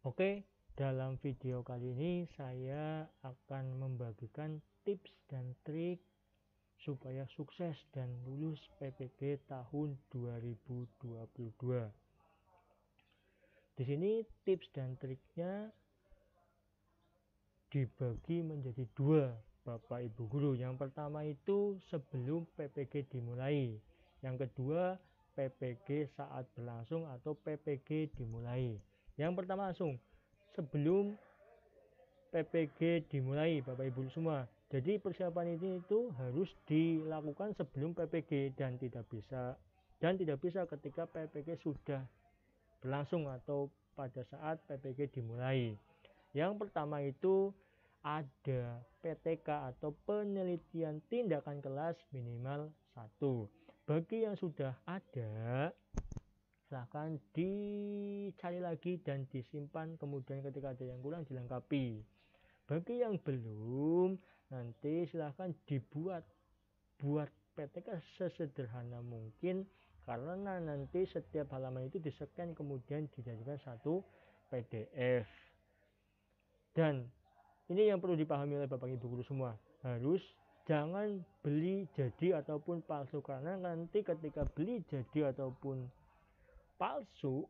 Oke, dalam video kali ini saya akan membagikan tips dan trik supaya sukses dan lulus PPG tahun 2022. Di sini tips dan triknya dibagi menjadi dua, Bapak Ibu Guru. Yang pertama itu sebelum PPG dimulai. Yang kedua PPG saat berlangsung atau PPG dimulai. Yang pertama langsung sebelum PPG dimulai, Bapak Ibu semua. Jadi persiapan ini itu harus dilakukan sebelum PPG dan tidak bisa ketika PPG sudah berlangsung atau pada saat PPG dimulai. Yang pertama itu ada PTK atau penelitian tindakan kelas minimal 1. Bagi yang sudah ada, silahkan dicari lagi dan disimpan, kemudian ketika ada yang kurang dilengkapi. Bagi yang belum, nanti silahkan buat PTK sesederhana mungkin, karena nanti setiap halaman itu di-scan kemudian dijadikan satu PDF. Dan ini yang perlu dipahami oleh Bapak Ibu Guru semua, jangan beli jadi ataupun palsu, karena nanti ketika beli jadi ataupun palsu,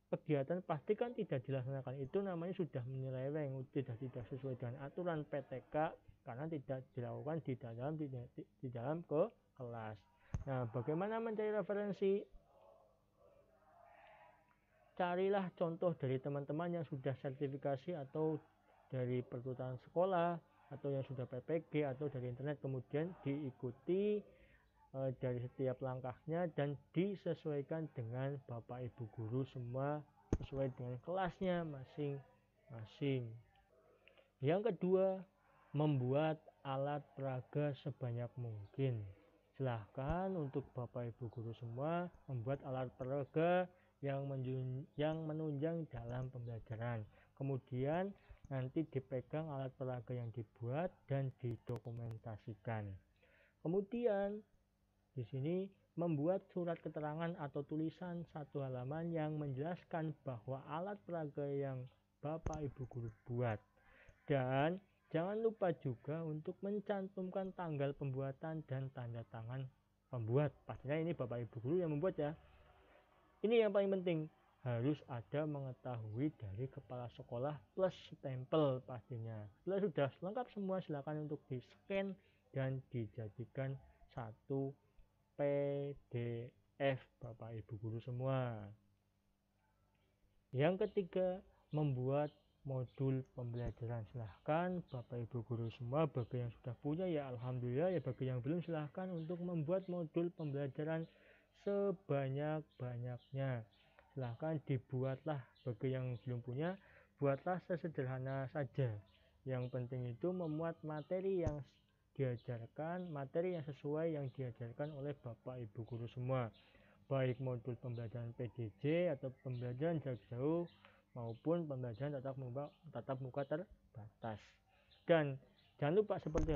kegiatan pasti kan tidak dilaksanakan. Itu namanya sudah menyeleweng, tidak sesuai dengan aturan PTK, karena tidak dilakukan di dalam ke kelas. Nah, bagaimana mencari referensi? Carilah contoh dari teman-teman yang sudah sertifikasi atau dari pertukaran sekolah atau yang sudah PPG atau dari internet, kemudian diikuti dari setiap langkahnya dan disesuaikan dengan Bapak Ibu Guru semua sesuai dengan kelasnya masing-masing. Yang kedua, membuat alat peraga sebanyak mungkin. Silahkan untuk Bapak Ibu Guru semua membuat alat peraga yang menunjang dalam pembelajaran. Kemudian nanti dipegang alat peraga yang dibuat dan didokumentasikan. Kemudian di sini membuat surat keterangan atau tulisan satu halaman yang menjelaskan bahwa alat peraga yang Bapak Ibu Guru buat. Dan jangan lupa juga untuk mencantumkan tanggal pembuatan dan tanda tangan pembuat. Pastinya ini Bapak Ibu Guru yang membuat ya. Ini yang paling penting, harus ada mengetahui dari kepala sekolah plus stempel pastinya. Setelah sudah lengkap semua, silakan untuk di-scan dan dijadikan satu PDF, Bapak Ibu Guru semua. Yang ketiga, membuat modul pembelajaran. Silahkan Bapak Ibu Guru semua, bagi yang sudah punya ya alhamdulillah, ya bagi yang belum silahkan untuk membuat modul pembelajaran sebanyak-banyaknya. Silahkan dibuatlah, bagi yang belum punya buatlah sesederhana saja. Yang penting itu memuat materi yang diajarkan, materi yang sesuai yang diajarkan oleh Bapak Ibu Guru semua, baik modul pembelajaran PJJ atau pembelajaran jarak jauh maupun pembelajaran tatap muka terbatas. Dan jangan lupa seperti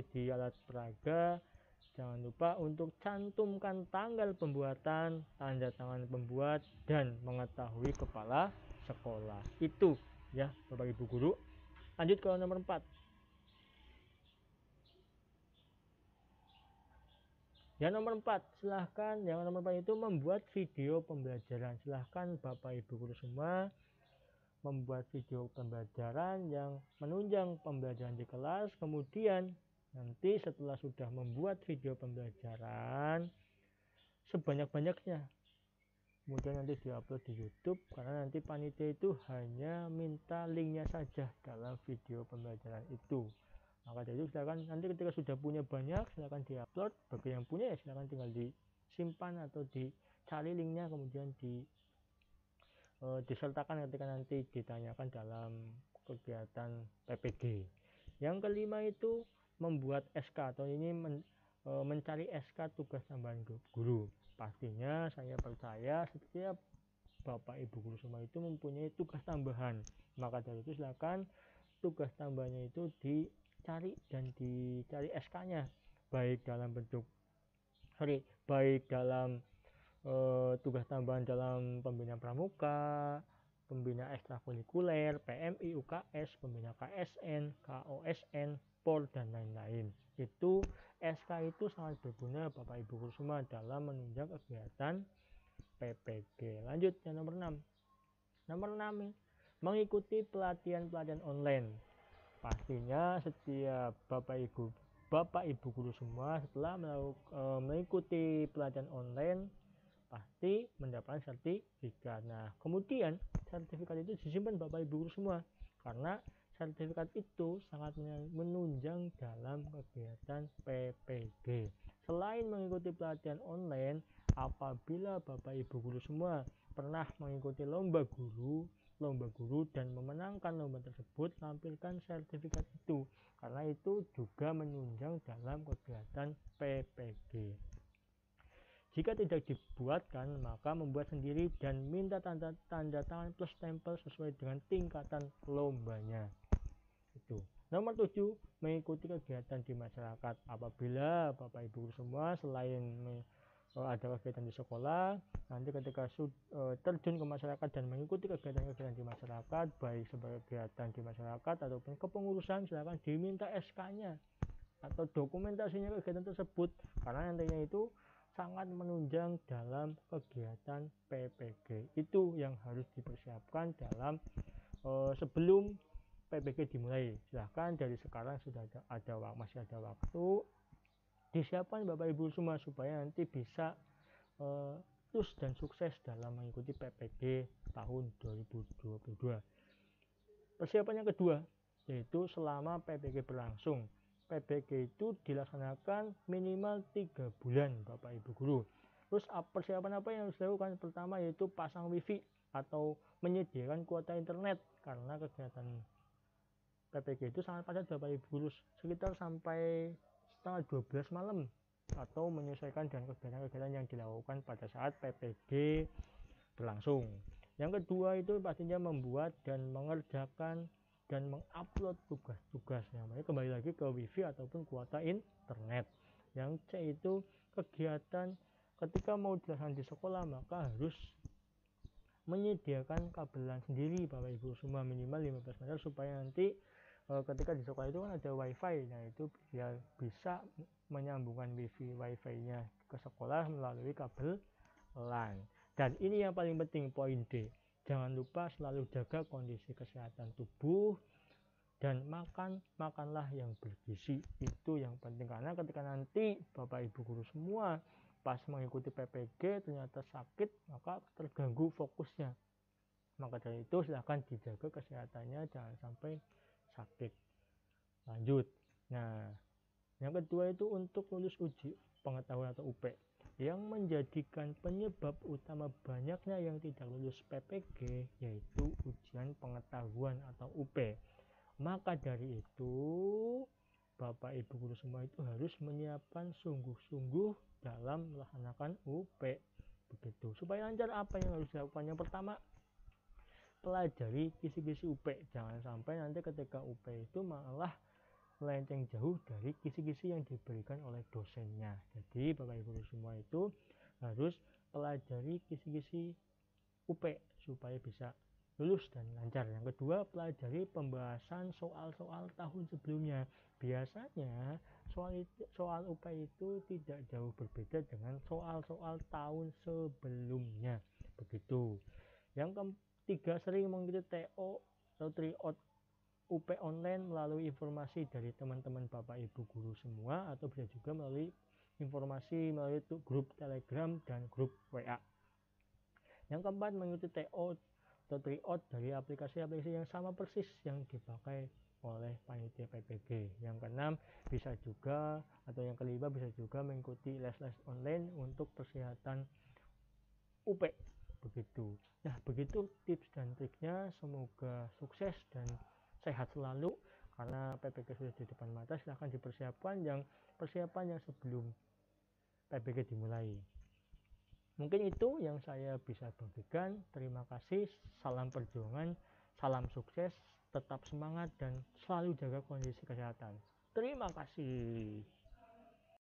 di alat peraga, jangan lupa untuk cantumkan tanggal pembuatan, tanda tangan pembuat, dan mengetahui kepala sekolah. Itu ya Bapak Ibu Guru. Lanjut ke nomor 4. Yang nomor 4, silahkan yang nomor 4 itu membuat video pembelajaran. Silahkan Bapak Ibu Guru semua membuat video pembelajaran yang menunjang pembelajaran di kelas. Kemudian nanti setelah sudah membuat video pembelajaran sebanyak-banyaknya, kemudian nanti diupload di YouTube, karena nanti panitia itu hanya minta linknya saja dalam video pembelajaran itu. Maka dari itu silakan nanti ketika sudah punya banyak, silakan diupload. Bagi yang punya ya silakan tinggal disimpan atau dicari linknya, kemudian disertakan ketika nanti ditanyakan dalam kegiatan PPG. Yang kelima itu membuat SK atau ini mencari SK tugas tambahan guru. Pastinya saya percaya setiap Bapak Ibu Guru semua itu mempunyai tugas tambahan. Maka dari itu silakan tugas tambahannya itu dicari dan dicari SK-nya, baik dalam tugas tambahan dalam pembinaan pramuka, pembina ekstrakurikuler, PMI, UKS, pembina KSN, KOSN, POR, dan lain-lain. Itu SK itu sangat berguna Bapak Ibu guru semua dalam menunjang kegiatan PPG. Lanjut yang nomor 6. Nomor 6, mengikuti pelatihan-pelatihan online. Pastinya setiap Bapak Ibu guru semua setelah mengikuti pelatihan online pasti mendapatkan sertifikat. Nah, kemudian sertifikat itu disimpan Bapak Ibu guru semua karena sertifikat itu sangat menunjang dalam kegiatan PPG. Selain mengikuti pelatihan online, apabila Bapak Ibu guru semua pernah mengikuti lomba guru dan memenangkan lomba tersebut, tampilkan sertifikat itu karena itu juga menunjang dalam kegiatan PPG. Jika tidak dibuatkan, maka membuat sendiri dan minta tanda tangan plus stempel sesuai dengan tingkatan lombanya. Itu. Nomor 7, mengikuti kegiatan di masyarakat. Apabila Bapak Ibu semua selain ada kegiatan di sekolah, nanti ketika terjun ke masyarakat dan mengikuti kegiatan-kegiatan di masyarakat, baik sebagai kegiatan di masyarakat ataupun kepengurusan, silakan diminta SK-nya atau dokumentasinya kegiatan tersebut karena nantinya itu sangat menunjang dalam kegiatan PPG. Itu yang harus dipersiapkan dalam sebelum PPG dimulai. Silahkan dari sekarang sudah masih ada waktu disiapkan Bapak Ibu semua supaya nanti bisa terus dan sukses dalam mengikuti PPG tahun 2022. Persiapan yang kedua yaitu selama PPG berlangsung. PPG itu dilaksanakan minimal 3 bulan Bapak Ibu guru. Terus persiapan apa yang harus dilakukan? Pertama yaitu pasang wifi atau menyediakan kuota internet karena kegiatan PPG itu sangat padat Bapak Ibu guru, sekitar sampai setengah 12 malam atau menyesuaikan dengan kegiatan-kegiatan yang dilakukan pada saat PPG berlangsung. Yang kedua itu pastinya membuat dan mengerjakan dan mengupload tugas-tugas yang kembali lagi ke wifi ataupun kuota internet. Yang C itu kegiatan ketika mau dilaksanakan di sekolah maka harus menyediakan kabelan sendiri Bapak Ibu semua minimal 15 meter supaya nanti ketika di sekolah itu kan ada wifi, nah itu biar bisa menyambungkan wifi-nya ke sekolah melalui kabel LAN. Dan ini yang paling penting, poin D, jangan lupa selalu jaga kondisi kesehatan tubuh dan makanlah yang bergizi. Itu yang penting karena ketika nanti Bapak Ibu guru semua pas mengikuti PPG ternyata sakit, maka terganggu fokusnya. Maka dari itu silahkan dijaga kesehatannya, jangan sampai sakit. Lanjut. Nah, yang kedua itu untuk lulus uji pengetahuan atau UP. Yang menjadikan penyebab utama banyaknya yang tidak lulus PPG yaitu ujian pengetahuan atau UP. Maka dari itu Bapak Ibu guru semua itu harus menyiapkan sungguh-sungguh dalam melaksanakan UP. Begitu. Supaya lancar apa yang harus dilakukan? Yang pertama, pelajari kisi-kisi UP. Jangan sampai nanti ketika UP itu malah melenceng jauh dari kisi-kisi yang diberikan oleh dosennya. Jadi Bapak Ibu semua itu harus pelajari kisi-kisi UP supaya bisa lulus dan lancar. Yang kedua, pelajari pembahasan soal-soal tahun sebelumnya. Biasanya soal UP itu tidak jauh berbeda dengan soal-soal tahun sebelumnya. Begitu. Yang ketiga, sering mengikuti TO atau tryout UP online melalui informasi dari teman-teman Bapak Ibu guru semua atau bisa juga melalui informasi melalui grup Telegram dan grup WA. Yang keempat, mengikuti TO atau tryout dari aplikasi-aplikasi yang sama persis yang dipakai oleh panitia PPG. Yang keenam, bisa juga atau yang kelima bisa juga mengikuti les-les online untuk persyaratan UP. Begitu. Nah, begitu tips dan triknya, semoga sukses dan sehat selalu karena PPG sudah di depan mata. Silahkan dipersiapkan yang persiapan yang sebelum PPG dimulai. Mungkin itu yang saya bisa bagikan. Terima kasih, salam perjuangan, salam sukses, tetap semangat dan selalu jaga kondisi kesehatan. Terima kasih.